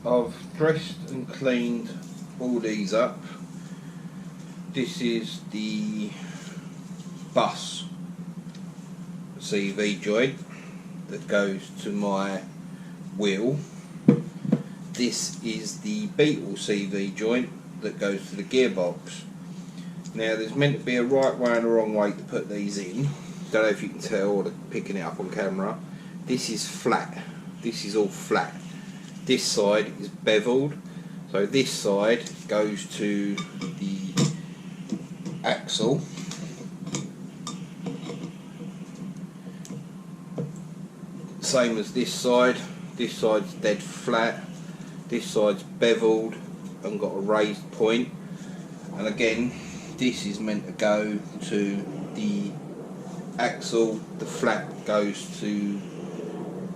I've dressed and cleaned all these up. This is the bus CV joint that goes to my wheel. This is the Beetle CV joint that goes to the gearbox. Now there's meant to be a right way and a wrong way to put these in. Don't know if you can tell or picking it up on camera. This is flat. This is all flat. This side is beveled. So this side goes to the axle. Same as this side. This side's dead flat. This side's beveled and got a raised point. And again, this is meant to go to the axle. The flat goes to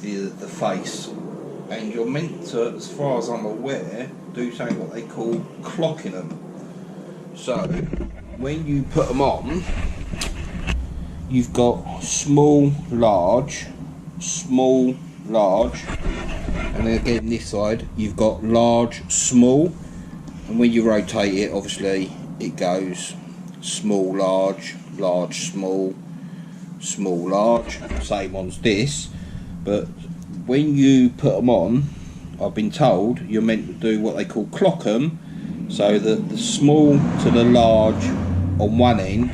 the face. And you're meant to, as far as I'm aware, do something what they call clocking them. So when you put them on, you've got small, large, small, large, and then again this side you've got large, small, and when you rotate it, obviously it goes small, large, large, small, small, large. Same on this, but when you put them on, I've been told you're meant to do what they call clock them, so that the small to the large on one end,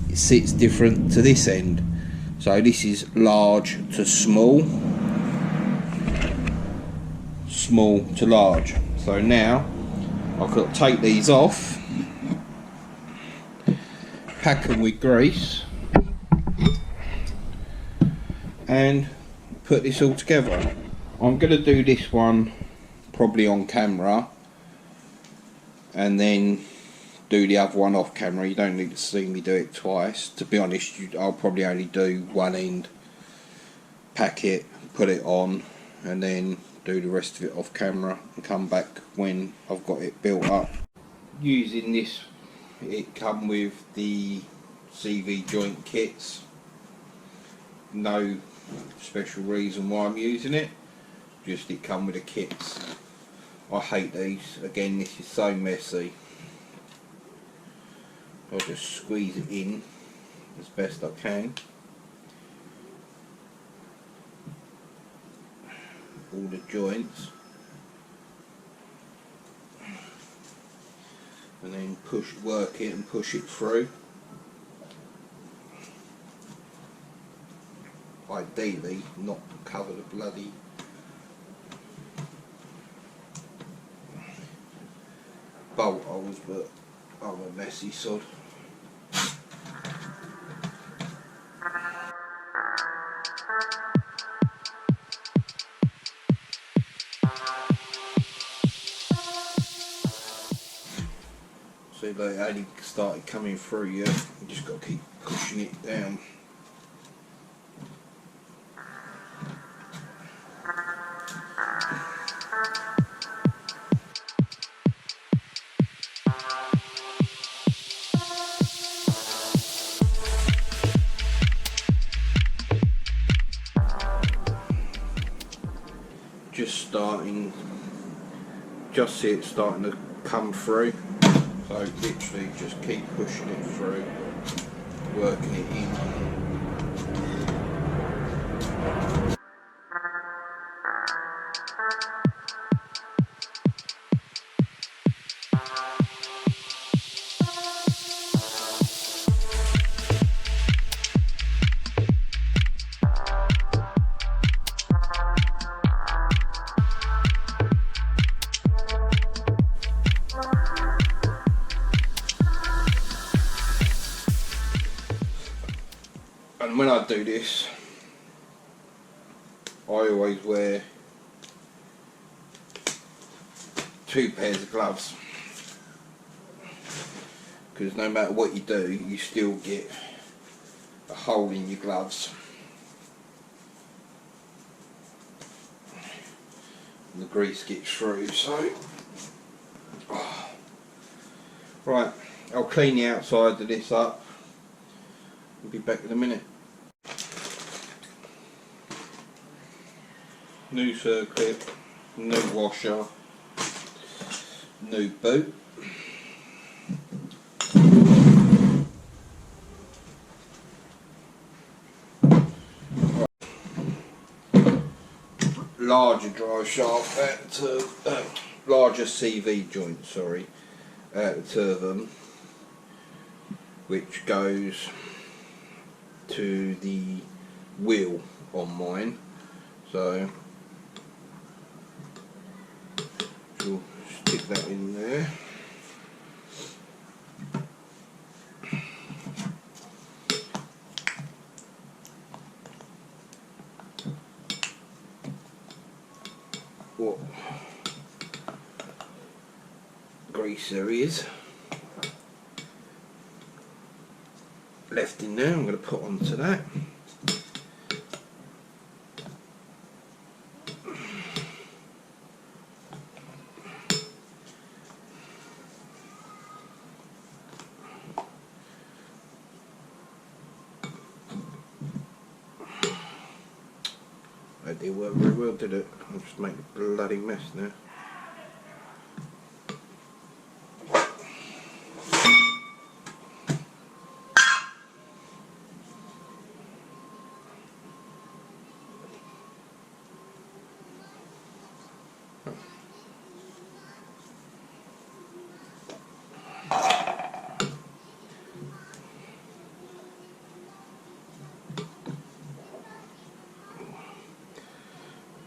it sits different to this end. So this is large to small, small to large. So now I've got to take these off, pack them with grease, and put this all together. I'm going to do this one probably on camera and then do the other one off camera. You don't need to see me do it twice. To be honest, I'll probably only do one end, pack it, put it on, and then do the rest of it off camera and come back when I've got it built up. Using this, it come with the CV joint kits. No special reason why I'm using it, just it come with the kits. I hate these. Again, this is so messy. I'll just squeeze it in as best I can. All the joints, and then work it and push it through. Ideally not cover the bloody bolt holes, but I'm a messy sod. See, they only started coming through yet. You just got to keep pushing it down. Just see it starting to come through, so literally just keep pushing it through, working it in. And when I do this, I always wear 2 pairs of gloves, because no matter what you do, you still get a hole in your gloves. And the grease gets through, so... Right, I'll clean the outside of this up. I'll be back in a minute. New circuit, new washer, new boot. Larger drive shaft out to larger CV joint, sorry, out of turbine, which goes to the wheel on mine. So we'll stick that in there. What grease there is left in there, I'm going to put onto that. That didn't work very well, did it? I'll just make a bloody mess now.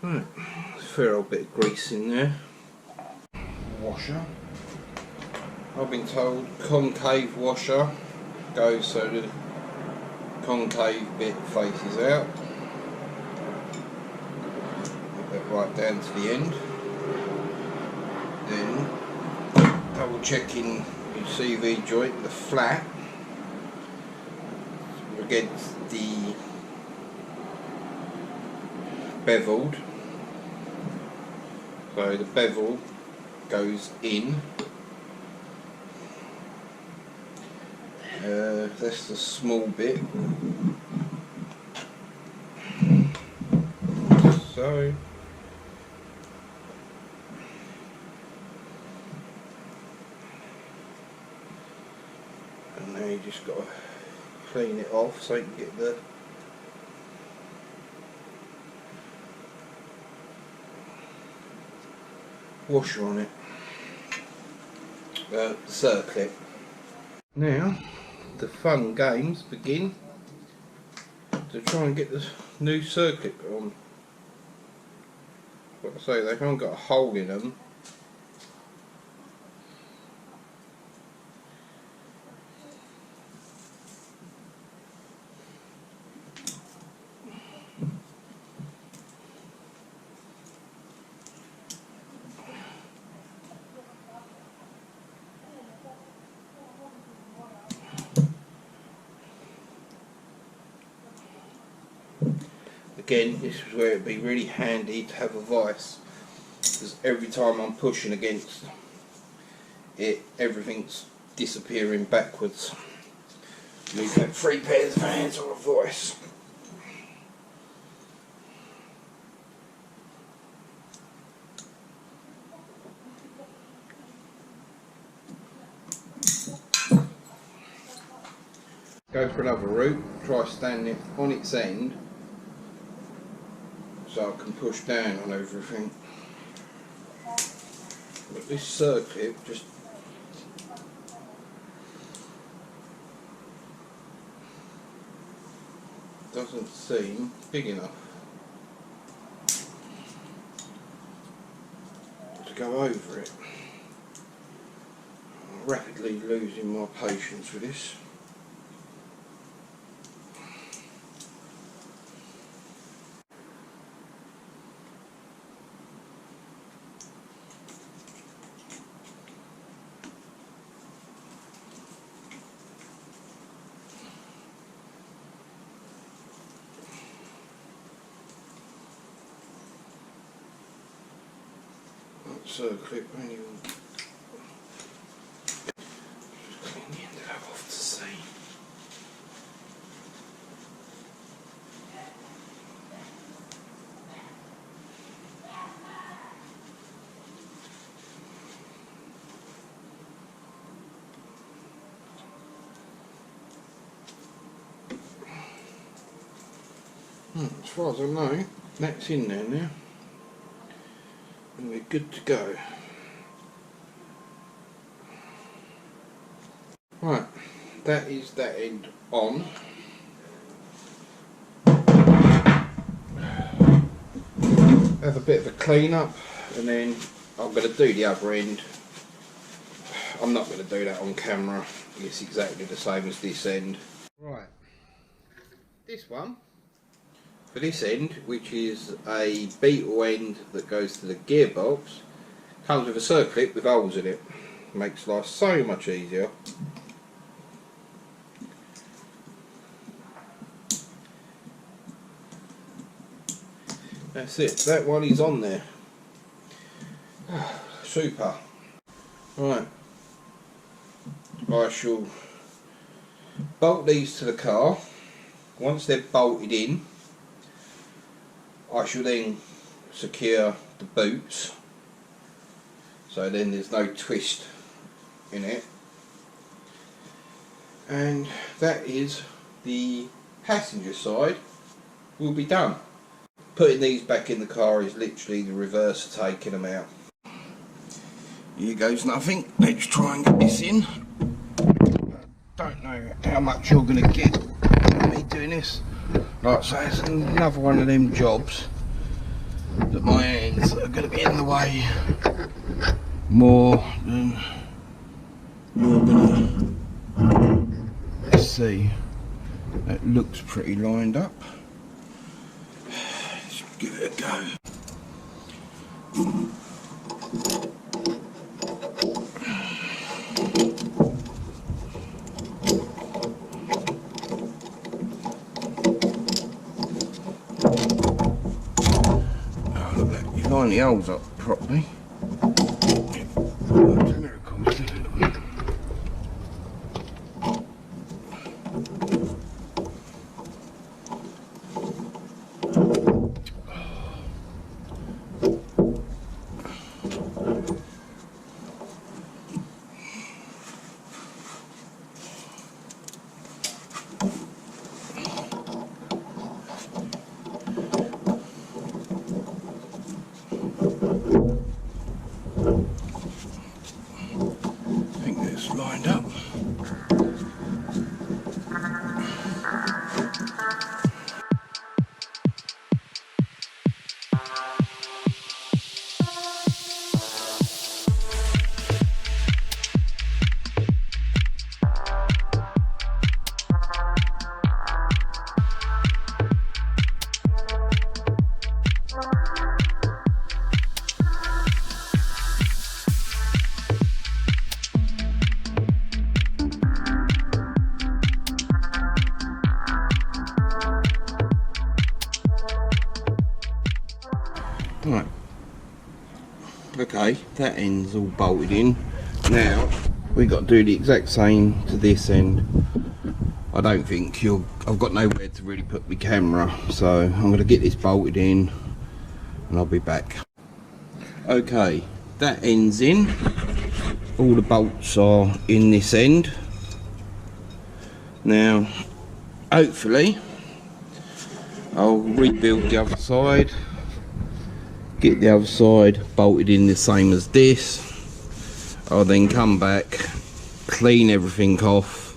Right, fair old bit of grease in there. Washer. I've been told concave washer goes so the concave bit faces out. Put that right down to the end. Then double checking your CV joint, the flat against the beveled. So the bevel goes in. That's the small bit. So and now you just got to clean it off so you can get the washer on it, the circlip. Now the fun games begin to try and get the new circuit on. Like I say, they haven't got a hole in them. Again, this is where it'd be really handy to have a vice, because every time I'm pushing against it, everything's disappearing backwards. You need to have 3 pairs of hands on a vice. Go for another route, try standing it on its end so I can push down on everything. But this circlip just doesn't seem big enough to go over it. I'm rapidly losing my patience with this. Circlip only just clean the end of that off to see. As far as I know, that's in there now, and we're good to go. Right, that is that end on. Have a bit of a clean up, and then I'm going to do the other end. I'm not going to do that on camera. It's exactly the same as this end. Right, this one for this end, which is a beetle end that goes to the gearbox, comes with a circlip with holes in it. Makes life so much easier. That's it, that one is on there. Super. Right, I shall bolt these to the car. Once they're bolted in, I shall then secure the boots, so then there's no twist in it. And that is the passenger side will be done. Putting these back in the car is literally the reverse of taking them out. Here goes nothing. Let's try and get this in. Don't know how much you're going to get from me doing this. Like I say, it's another one of them jobs that my hands are going to be in the way more than you're going to. Let's see. That looks pretty lined up. Give it a go. Oh, look at that. You line the holes up properly. Works miracles, doesn't it? Lined up. Right, okay, that end's all bolted in. Now we've got to do the exact same to this end. I don't think I've got nowhere to really put my camera, so I'm going to get this bolted in and I'll be back. Okay, that end's in. All the bolts are in this end. Now hopefully I'll rebuild the other side, get the other side bolted in the same as this. I'll then come back, clean everything off,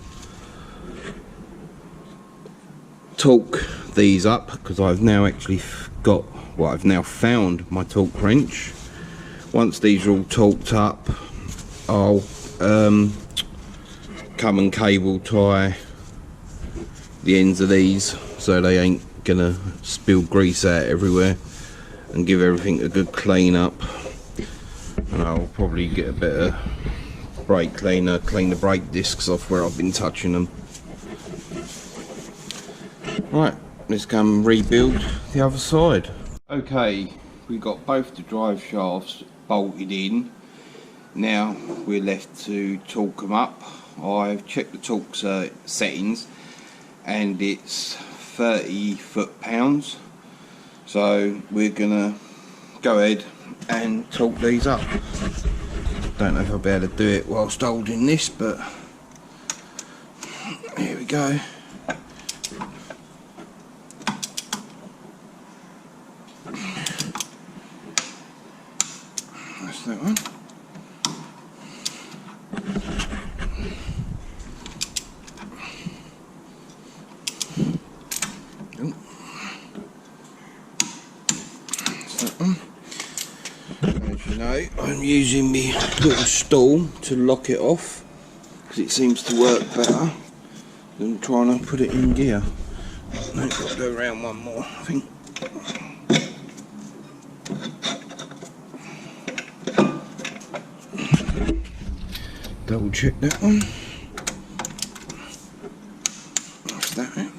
torque these up, because I've now actually got, well, I've now found my torque wrench. Once these are all torqued up, I'll come and cable tie the ends of these so they ain't gonna spill grease out everywhere, and give everything a good clean up. And I'll probably get a bit of brake cleaner, clean the brake discs off where I've been touching them. Right, let's come rebuild the other side. Okay, we've got both the drive shafts bolted in. Now we're left to torque them up. I've checked the torque settings and it's 30 foot-pounds. So we're gonna go ahead and torque these up. Don't know if I'll be able to do it whilst holding this, but here we go. I'm using my little stool to lock it off because it seems to work better than trying to put it in gear. I've got to go around one more, I think. Double check that one. That's that.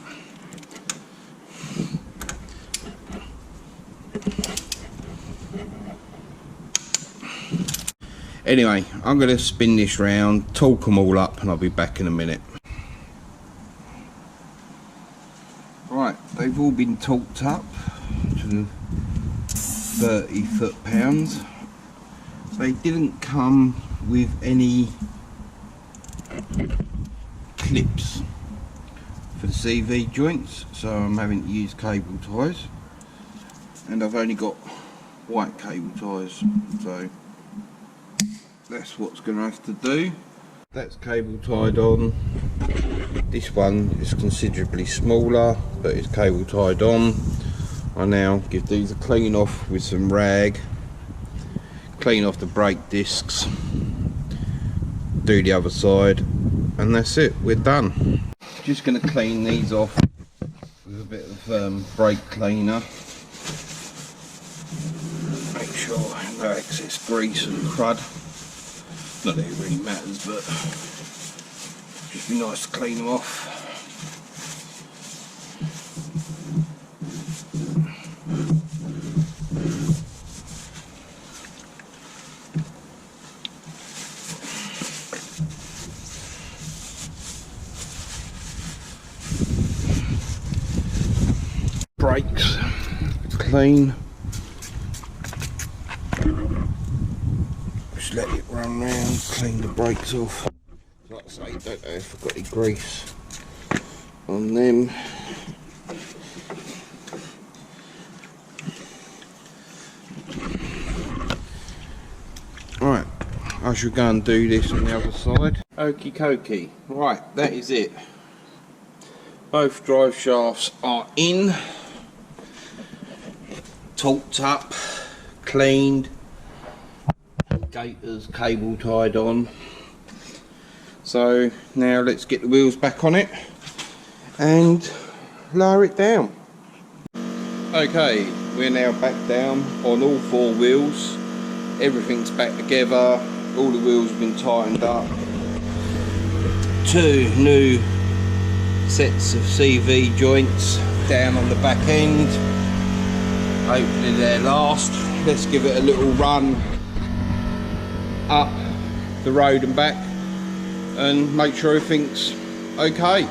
Anyway, I'm going to spin this round, torque them all up, and I'll be back in a minute. Right, they've all been torqued up to 30 foot-pounds. They didn't come with any clips for the CV joints, so I'm having to use cable ties, and I've only got white cable ties, so that's what's going to have to do. That's cable tied on. This one is considerably smaller, but it's cable tied on. I now give these a clean off with some rag, clean off the brake discs, do the other side, and that's it, we're done. Just going to clean these off with a bit of brake cleaner. Make sure no excess grease and crud. Not that it really matters, but just be nice to clean them off. Brakes clean. Just let it run round, clean the brakes off. Like I say, don't know if I've got any grease on them. Right, I shall go and do this on the other side. Okie dokie. Right, that is it. Both drive shafts are in, torqued up, cleaned, gaiters cable tied on. So now let's get the wheels back on it and lower it down. Okay, we're now back down on all four wheels. Everything's back together, all the wheels have been tightened up. Two new sets of CV joints down on the back end. Hopefully they'll last. Let's give it a little run up the road and back and make sure everything's okay.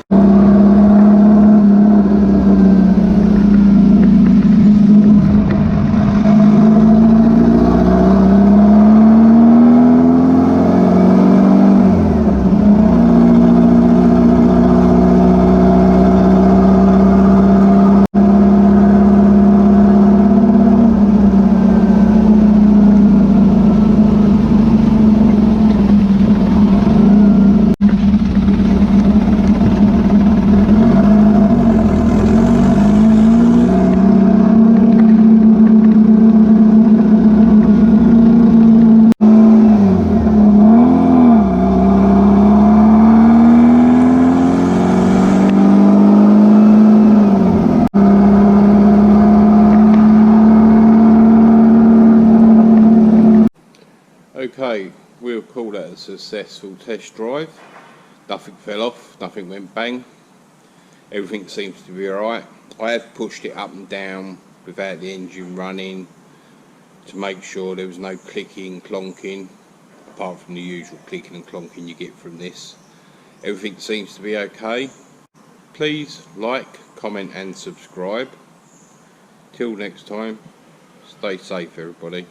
Okay, we'll call that a successful test drive. Nothing fell off, nothing went bang. Everything seems to be alright. I have pushed it up and down without the engine running to make sure there was no clicking, clonking, apart from the usual clicking and clonking you get from this. Everything seems to be okay. Please like, comment and subscribe. Till next time, stay safe everybody.